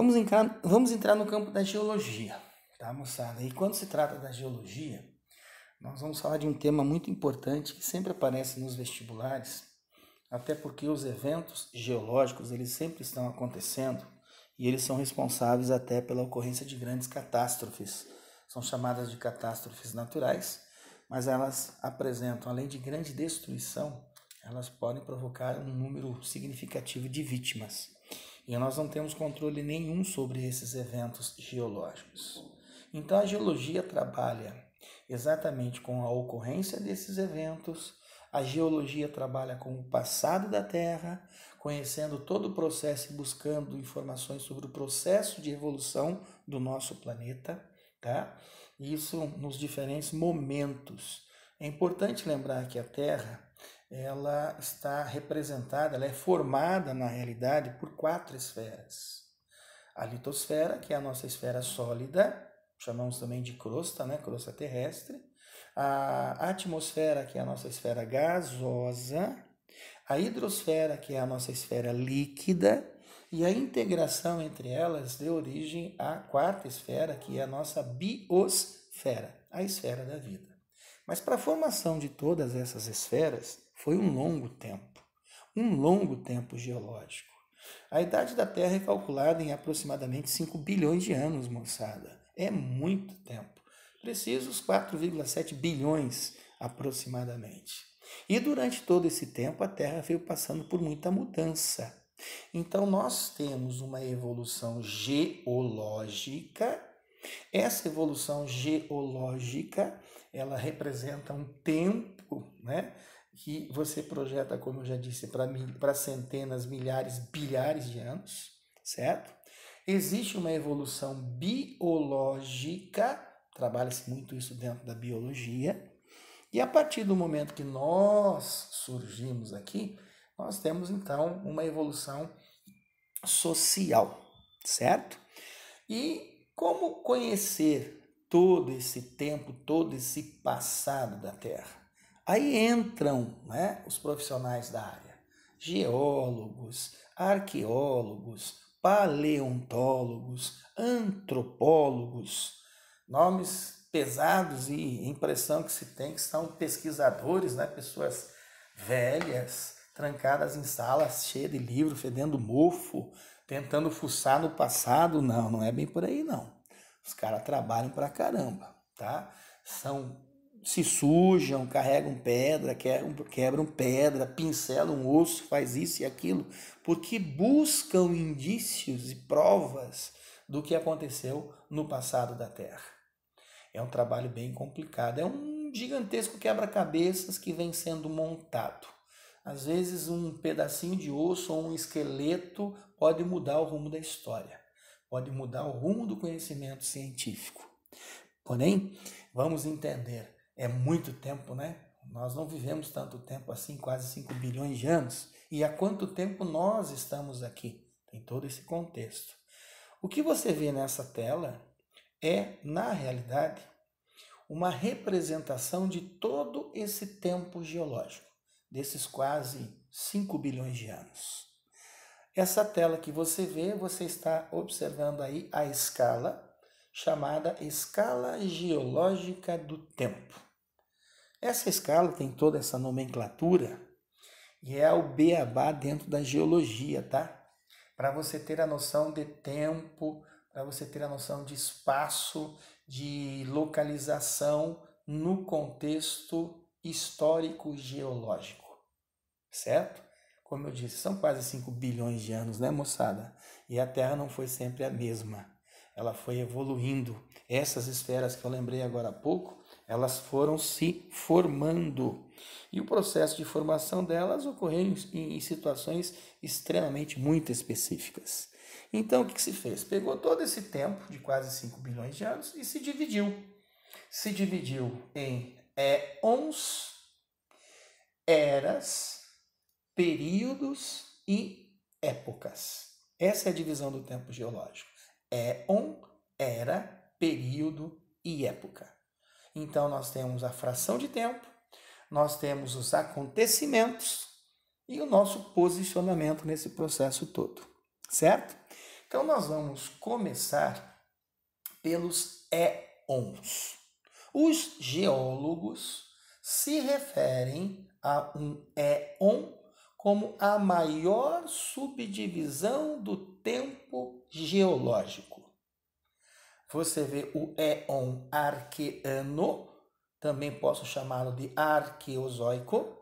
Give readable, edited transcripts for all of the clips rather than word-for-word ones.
Vamos entrar no campo da geologia, tá, moçada? E quando se trata da geologia, nós vamos falar de um tema muito importante que sempre aparece nos vestibulares, até porque os eventos geológicos, eles sempre estão acontecendo e eles são responsáveis até pela ocorrência de grandes catástrofes. São chamadas de catástrofes naturais, mas elas apresentam, além de grande destruição, elas podem provocar um número significativo de vítimas. E nós não temos controle nenhum sobre esses eventos geológicos. Então a geologia trabalha exatamente com a ocorrência desses eventos, a geologia trabalha com o passado da Terra, conhecendo todo o processo e buscando informações sobre o processo de evolução do nosso planeta, tá? Isso nos diferentes momentos. É importante lembrar que a Terra, ela está representada, ela é formada na realidade por 4 esferas. A litosfera, que é a nossa esfera sólida, chamamos também de crosta, né? Crosta terrestre. A atmosfera, que é a nossa esfera gasosa. A hidrosfera, que é a nossa esfera líquida. E a integração entre elas deu origem à 4ª esfera, que é a nossa biosfera, a esfera da vida. Mas para a formação de todas essas esferas foi um longo tempo geológico. A idade da Terra é calculada em aproximadamente 5 bilhões de anos, moçada. É muito tempo. Precisos 4,7 bilhões aproximadamente. E durante todo esse tempo a Terra veio passando por muita mudança. Então nós temos uma evolução geológica. Essa evolução geológica, ela representa um tempo, né, que você projeta, como eu já disse, para centenas, milhares, bilhares de anos, certo? Existe uma evolução biológica, trabalha-se muito isso dentro da biologia, e a partir do momento que nós surgimos aqui, nós temos então uma evolução social, certo? E como conhecer todo esse tempo, todo esse passado da Terra? Aí entram, né, os profissionais da área, geólogos, arqueólogos, paleontólogos, antropólogos, nomes pesados e impressão que se tem que são pesquisadores, né, pessoas velhas, trancadas em salas cheias de livro, fedendo mofo, tentando fuçar no passado. Não é bem por aí não. Os caras trabalham pra caramba, tá? Se sujam, carregam pedra, quebram pedra, pincelam osso, faz isso e aquilo, porque buscam indícios e provas do que aconteceu no passado da Terra. É um trabalho bem complicado, é um gigantesco quebra-cabeças que vem sendo montado. Às vezes um pedacinho de osso ou um esqueleto pode mudar o rumo da história, pode mudar o rumo do conhecimento científico. Porém, vamos entender, é muito tempo, né? Nós não vivemos tanto tempo assim, quase 5 bilhões de anos. E há quanto tempo nós estamos aqui? Tem todo esse contexto. O que você vê nessa tela é, na realidade, uma representação de todo esse tempo geológico, desses quase 5 bilhões de anos. Essa tela que você vê, você está observando aí a escala, chamada escala geológica do tempo. Essa escala tem toda essa nomenclatura e é o beabá dentro da geologia, tá? Para você ter a noção de tempo, para você ter a noção de espaço, de localização no contexto histórico geológico, certo? Como eu disse, são quase 5 bilhões de anos, né, moçada? E a Terra não foi sempre a mesma. Ela foi evoluindo. Essas esferas que eu lembrei agora há pouco, elas foram se formando. E o processo de formação delas ocorreu em situações extremamente muito específicas. Então, o que se fez? Pegou todo esse tempo, de quase 5 bilhões de anos, e se dividiu. Se dividiu em éons, eras, períodos e épocas. Essa é a divisão do tempo geológico. Éon, era, período e época. Então nós temos a fração de tempo, nós temos os acontecimentos e o nosso posicionamento nesse processo todo, certo? Então, nós vamos começar pelos éons. Os geólogos se referem a um éon como a maior subdivisão do tempo geológico. Você vê o éon arqueano, também posso chamá-lo de arqueozoico,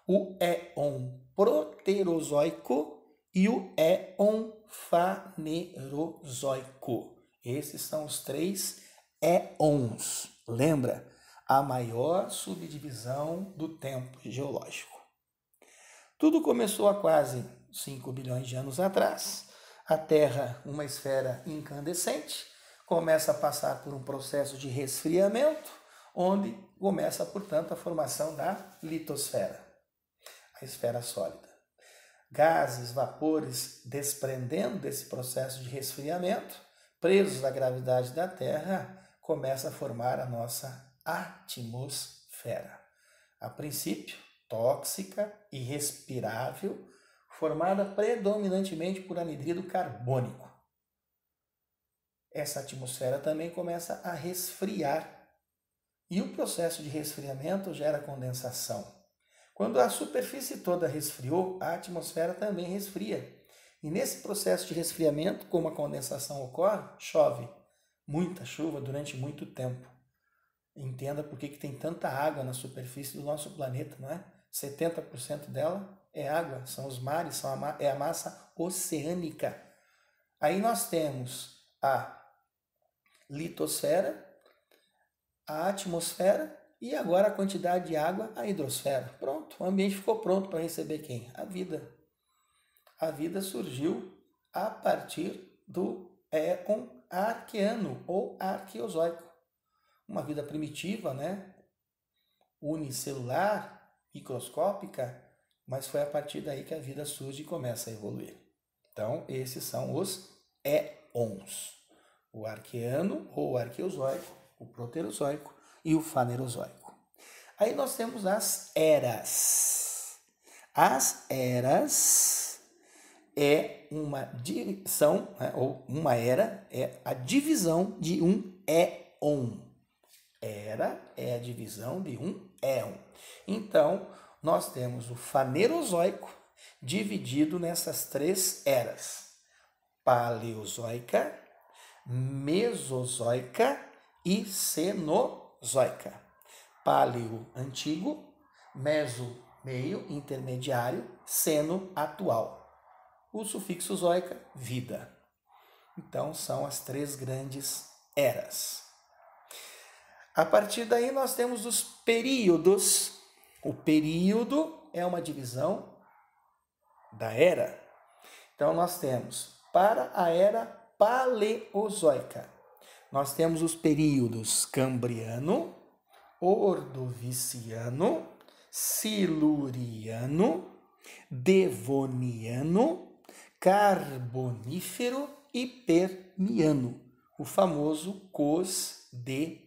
o éon proterozoico e o éon fanerozoico. Esses são os 3 éons. Lembra? A maior subdivisão do tempo geológico. Tudo começou há quase 5 bilhões de anos atrás. A Terra, uma esfera incandescente, começa a passar por um processo de resfriamento, onde começa, portanto, a formação da litosfera, a esfera sólida. Gases, vapores desprendendo desse processo de resfriamento, presos à gravidade da Terra, começa a formar a nossa atmosfera. A princípio, tóxica e respirável, formada predominantemente por anidrido carbônico. Essa atmosfera também começa a resfriar. E o processo de resfriamento gera condensação. Quando a superfície toda resfriou, a atmosfera também resfria. E nesse processo de resfriamento, como a condensação ocorre, chove. Muita chuva durante muito tempo. Entenda por que tem tanta água na superfície do nosso planeta, não é? 70% dela é água, são os mares, é a massa oceânica. Aí nós temos a litosfera, a atmosfera e agora a quantidade de água, a hidrosfera. Pronto, o ambiente ficou pronto para receber quem? A vida. A vida surgiu a partir do éon arqueano ou arqueozoico. Uma vida primitiva, né? Unicelular, microscópica, mas foi a partir daí que a vida surge e começa a evoluir. Então, esses são os éons. O arqueano ou arqueozoico, o proterozoico e o fanerozoico. Aí nós temos as eras. As eras é uma divisão, né, ou uma era é a divisão de um éon. Era é a divisão de um éon. Então, nós temos o fanerozoico dividido nessas 3 eras: paleozoica, mesozoica e cenozoica. Paleo, antigo; meso, meio, intermediário; ceno, atual. O sufixo zoica, vida. Então, são as 3 grandes eras. A partir daí, nós temos os períodos. O período é uma divisão da era. Então, nós temos, para a era paleozoica, nós temos os períodos cambriano, ordoviciano, siluriano, devoniano, carbonífero e permiano, o famoso COS-DKP.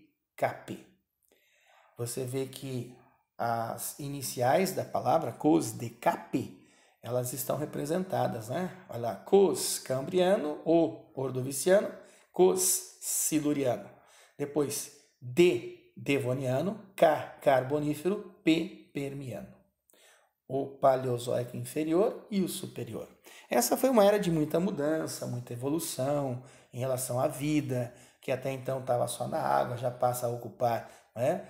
Você vê que as iniciais da palavra COS-DKP, elas estão representadas, né? Olha lá, COS cambriano ou ordoviciano, COS siluriano. Depois D devoniano, K carbonífero, P permiano. O paleozoico inferior e o superior. Essa foi uma era de muita mudança, muita evolução em relação à vida, que até então estava só na água, já passa a ocupar, né?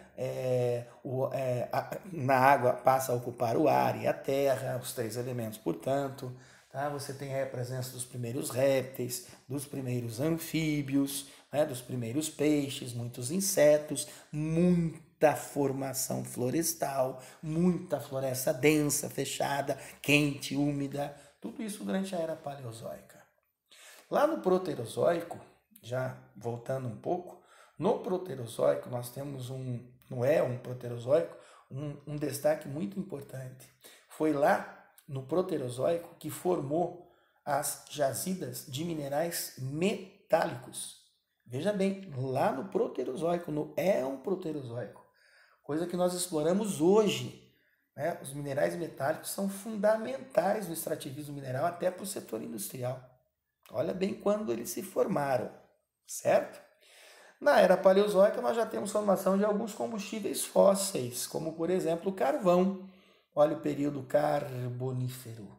Na água passa a ocupar o ar e a terra, os 3 elementos, portanto. Tá? Você tem aí a presença dos primeiros répteis, dos primeiros anfíbios, né? Dos primeiros peixes, muitos insetos, muita formação florestal, muita floresta densa, fechada, quente, úmida, tudo isso durante a era paleozoica. Lá no proterozoico, já voltando um pouco, no proterozoico nós temos não é um proterozoico, um destaque muito importante. Foi lá no proterozoico que formou as jazidas de minerais metálicos. Veja bem, lá no proterozoico, no éon proterozoico, coisa que nós exploramos hoje. Né? Os minerais metálicos são fundamentais no extrativismo mineral, até para o setor industrial. Olha bem quando eles se formaram, certo? Na era paleozoica, nós já temos formação de alguns combustíveis fósseis, como, por exemplo, o carvão. Olha o período carbonífero.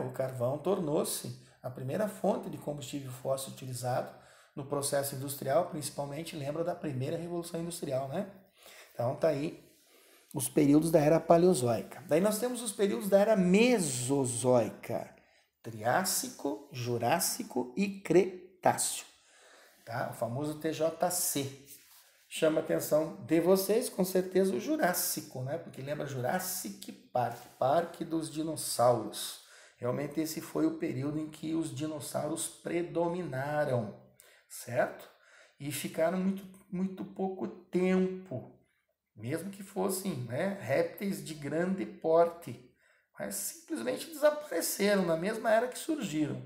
O carvão tornou-se a primeira fonte de combustível fóssil utilizado no processo industrial, principalmente lembra da primeira revolução industrial, né? Então tá aí os períodos da era paleozoica. Daí nós temos os períodos da era mesozoica, Triássico, Jurássico e Cretáceo, tá? O famoso TJC. Chama a atenção de vocês, com certeza, o Jurássico, né? Porque lembra Jurassic Park, Parque dos Dinossauros. Realmente esse foi o período em que os dinossauros predominaram, certo? E ficaram muito pouco tempo, mesmo que fossem, né, répteis de grande porte, mas simplesmente desapareceram na mesma era que surgiram.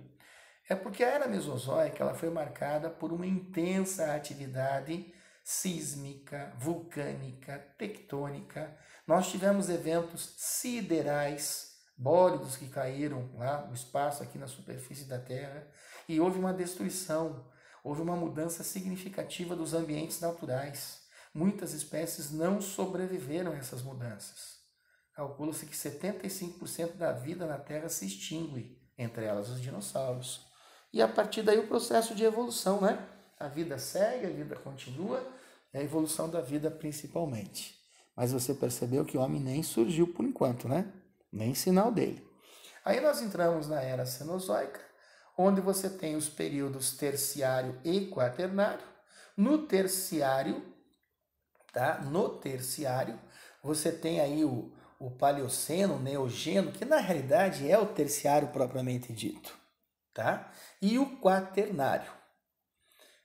É porque a era mesozoica ela foi marcada por uma intensa atividade sísmica, vulcânica, tectônica. Nós tivemos eventos siderais, bólidos que caíram lá no espaço, aqui na superfície da Terra, e houve uma destruição, houve uma mudança significativa dos ambientes naturais. Muitas espécies não sobreviveram a essas mudanças. Calcula-se que 75% da vida na Terra se extingue, entre elas os dinossauros. E a partir daí o processo de evolução, né? A vida segue, a vida continua, é a evolução da vida principalmente. Mas você percebeu que o homem nem surgiu por enquanto, né? Nem sinal dele. Aí nós entramos na era cenozoica, onde você tem os períodos terciário e quaternário. No terciário, tá? No terciário, você tem aí o Paleoceno, o Neogeno, que na realidade é o terciário propriamente dito, tá? E o quaternário,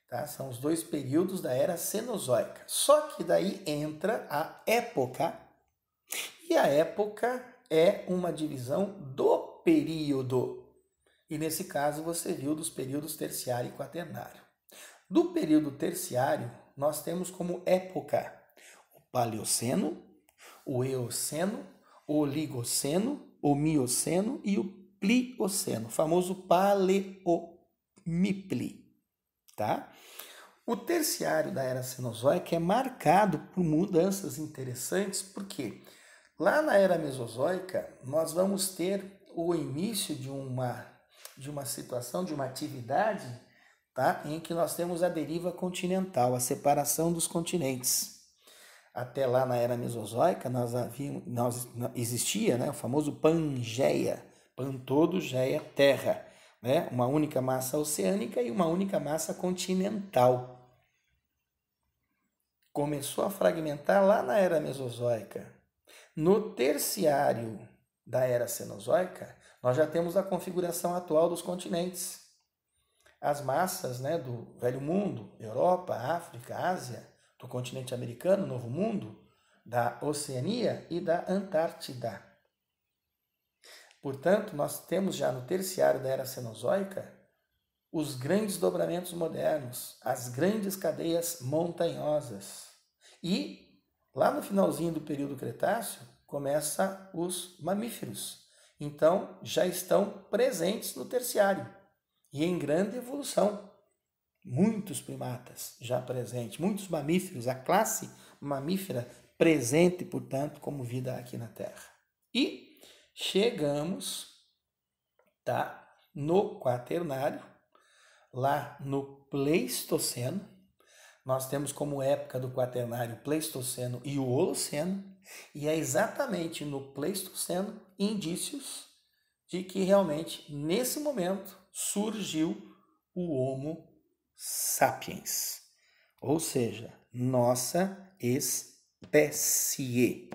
tá? São os dois períodos da era cenozoica. Só que daí entra a época, e a época é uma divisão do período. E nesse caso você viu dos períodos terciário e quaternário. Do período terciário, nós temos como época o Paleoceno, o Eoceno, o Oligoceno, o Mioceno e o Plioceno, o famoso Paleomípile, tá? O terciário da era cenozoica é marcado por mudanças interessantes, porque lá na era mesozoica nós vamos ter o início de uma situação, de uma atividade, tá? Em que nós temos a deriva continental, a separação dos continentes. Até lá na era mesozoica existia, né, o famoso Pangeia, Pan todo, Geia, terra, né? Uma única massa oceânica e uma única massa continental. Começou a fragmentar lá na era mesozoica. No terciário da era cenozoica, nós já temos a configuração atual dos continentes. As massas, né, do Velho Mundo, Europa, África, Ásia, do continente americano, Novo Mundo, da Oceania e da Antártida. Portanto, nós temos já no terciário da era cenozoica os grandes dobramentos modernos, as grandes cadeias montanhosas. E lá no finalzinho do período Cretáceo começa os mamíferos. Então, já estão presentes no terciário e em grande evolução. Muitos primatas já presentes, muitos mamíferos, a classe mamífera presente, portanto, como vida aqui na Terra. E chegamos, tá, no quaternário, lá no Pleistoceno. Nós temos como época do quaternário o Pleistoceno e o Holoceno, e é exatamente no Pleistoceno indícios de que realmente nesse momento surgiu o Homo sapiens, ou seja, nossa espécie.